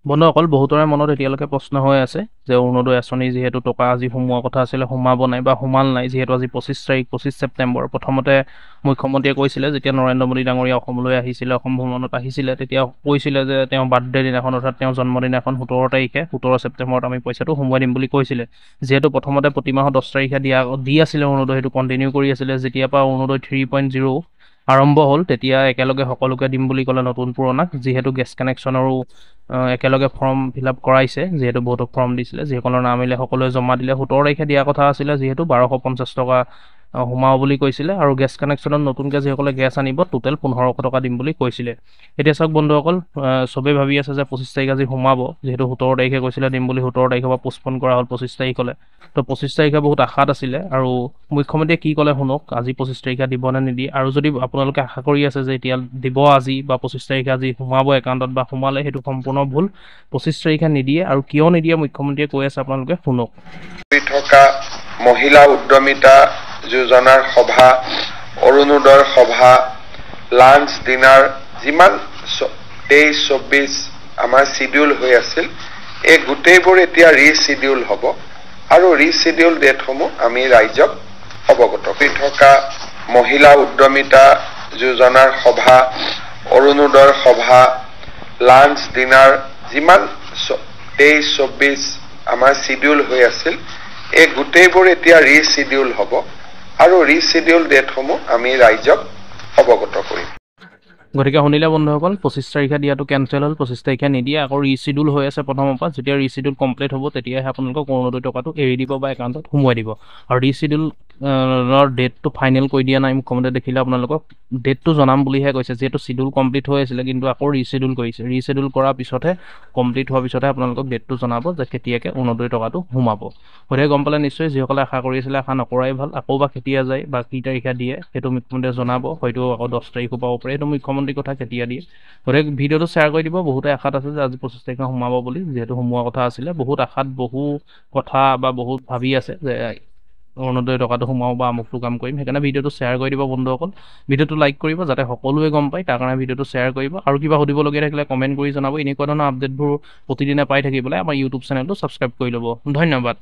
বন্ধুসকল বহুতৰে মনত এতিয়ালৈকে প্ৰশ্ন হৈ আছে যে অৰুণোদয় আঁচনি যিহেতু টকা আজি সোমোৱাৰ কথা আছিলে সোমাব নাই বা সোমাল নাই যিহেতু আজি 25 ছেপ্টেম্বৰ প্ৰথমতে মুখ্যমন্ত্ৰীয়ে কৈছিলে যেতিয়া নৰেন্দ্ৰ মোদী ডাঙৰীয়া অসমলৈ আহিছিলে অসম ভ্ৰমণত আহিছিলে তেতিয়া কৈছিলে যে তেওঁ বাৰ্থডে দিনাখন অৰ্থাৎ তেওঁৰ জন্মদিনাখন 17 ছেপ্টেম্বৰত আমি পইচাটো সোমোৱাই দিম বুলি কৈছিলে যিহেতু প্ৰথমতে প্ৰতি মাহৰ 10 তাৰিখে দি আছিলে অৰুণোদয় সেইটো কণ্টিনিউ কৰি আছিলে যেতিয়াৰ পৰা অৰুণোদয় 3.0 আৰম্ভ হ'ল তেতিয়া একেলগে সকলোকে দিম বুলি ক'লে নতুন পুৰণাক যিহেতু গেছ কানেকশ্যনৰো একেলগে ফৰ্ম ফিল আপ কৰাইছে যিহেতু বহুতক ফৰ্ম দিছিলে যিসকলৰ নাম আহিলে সকলোৱে জমা দিলে 17 তাৰিখে দিয়া কথা আছিলে যিহেতু 1250 টকা সোমাব বুলি কৈছিলে আৰু গেছ কানেকশ্যনত নতুনকৈ যিসকলে গেছ আনিব টোটেল 1500 টকা দিম বুলি কৈছিলে এতিয়া চাওক বন্ধুসকল চবেই ভাবি আছে যে 25 তাৰিখ আজি সোমাব যিহেতু 17 তাৰিখে কৈছিলে দিম বুলি 17 তাৰিখৰ পৰা পোষ্টপন কৰা হ'ল 25 তাৰিখলৈ তো 25 তাৰিখে বহুত আশাত আছিলে আৰু মুখ্যমন্ত্ৰীয়ে কি ক'লে শুনক আজি 25 তাৰিখে দিব নে নিদিয়ে আৰু যদি আপোনালোকে আশা কৰি আছে যে এতিয়া দিব আজি বা 25 তাৰিখে আজি সোমাব একাউণ্টত বা সোমালে সেইটো সম্পূৰ্ণ ভুল 25 তাৰিখে নিদিয়ে আৰু কিয় নিদিয়ে মুখ্যমন্ত্ৰীয়ে কৈ আছে আপোনালোকে শুনক থকা মহিলা উদ্যমিতা যোজনাৰ সভা অৰুণোদয়ৰ সভা লাঞ্চ ডিনাৰ যিমান 23-24 আমাৰ শিডিউল হৈ আছিল এই গোটেইবোৰ এতিয়া ৰিশিডিউল হ'ব আৰু ৰিশিডিউল ডেটসমূহ আমি ৰাইজক অৱগত কৰি থকা মহিলা উদ্যমিতা যোজনাৰ সভা অৰুণোদয়ৰ সভা লাঞ্চ ডিনাৰ যিমান 23-24 আমাৰ শিডিউল হৈ আছিল এই গোটেইবোৰ এতিয়া ৰিশিডিউল হ'ব আৰু ৰিশিডিউল ডেটসমূহ আমি ৰাইজক অৱগত কৰিম গতিকে শুনিলে বন্ধুসকল 25 তাৰিখে দিয়াটো কেনচেল হ'ল 25 তাৰিখে নিদিয়ে আকৌ ৰিশিডিউল হৈ আছে প্ৰথমৰ পৰা যেতিয়া ৰিশিডিউল কমপ্লিট হ'ব তেতিয়াহে আপোনালোকক অৰুণোদয় টকাটো এৰি দিব বা একাউণ্টত সোমোৱাই দিব আৰু ৰিশিডিউলৰ ডেটটো ফাইনেল কৰি দিয়া নাই মুখ্যমন্ত্ৰীয়ে দেখিলে আপোনালোকক ডেটটো জনাম বুলিহে কৈছে যিহেতু শিডিউল কমপ্লিট হৈ আছিলে কিন্তু আকৌ ৰিশিডিউল কৰিছে ৰিশিডিউল কৰাৰ পিছতহে কমপ্লিট হোৱাৰ পিছতহে আপোনালোকক ডেটটো জনাব যে কেতিয়াকৈ অৰুণোদয় টকাটো সোমাব গতিকে গম পালে নিশ্চয় যিসকলে আশা কৰি আছিলে আশা নকৰাই ভাল আকৌ বা কেতিয়া যায় বা কি তাৰিখে দিয়ে সেইটো মুখ্যমন্ত্ৰীয়ে জনাব হয়তো আকৌ 10 তাৰিখো পাব পাৰে সেইটো মুখ্যমন্ত্ৰীৰ কথা কেতিয়া দিয়ে গতিকে ভিডিঅ'টো শ্বেয়াৰ কৰি দিব বহুতে আশাত আছে যে আজি 25 তাৰিখে সোমাব বুলি যিহেতু সোমোৱাৰ কথা আছিলে বহুত আশাত বহু কথা বা বহুত ভাবি আছে যে অৰুণোদয় টকাটো সোমাও বা আমুকটো কাম কৰিম সেইকাৰণে ভিডিঅ'টো শ্বেয়াৰ কৰি দিব বন্ধুসকল ভিডিঅ'টো লাইক কৰিব যাতে সকলোৱে গম পায় তাৰ কাৰণে ভিডিঅ'টো শ্বেয়াৰ কৰিব আৰু কিবা সুধিবলগীয়া থাকিলে কমেণ্ট কৰি জনাব এনেকুৱা ধৰণৰ আপডেটবোৰ প্ৰতিদিনে পাই থাকিবলৈ আমাৰ ইউটিউব চেনেলটো ছাবস্ক্ৰাইব কৰি ল'ব ধন্যবাদ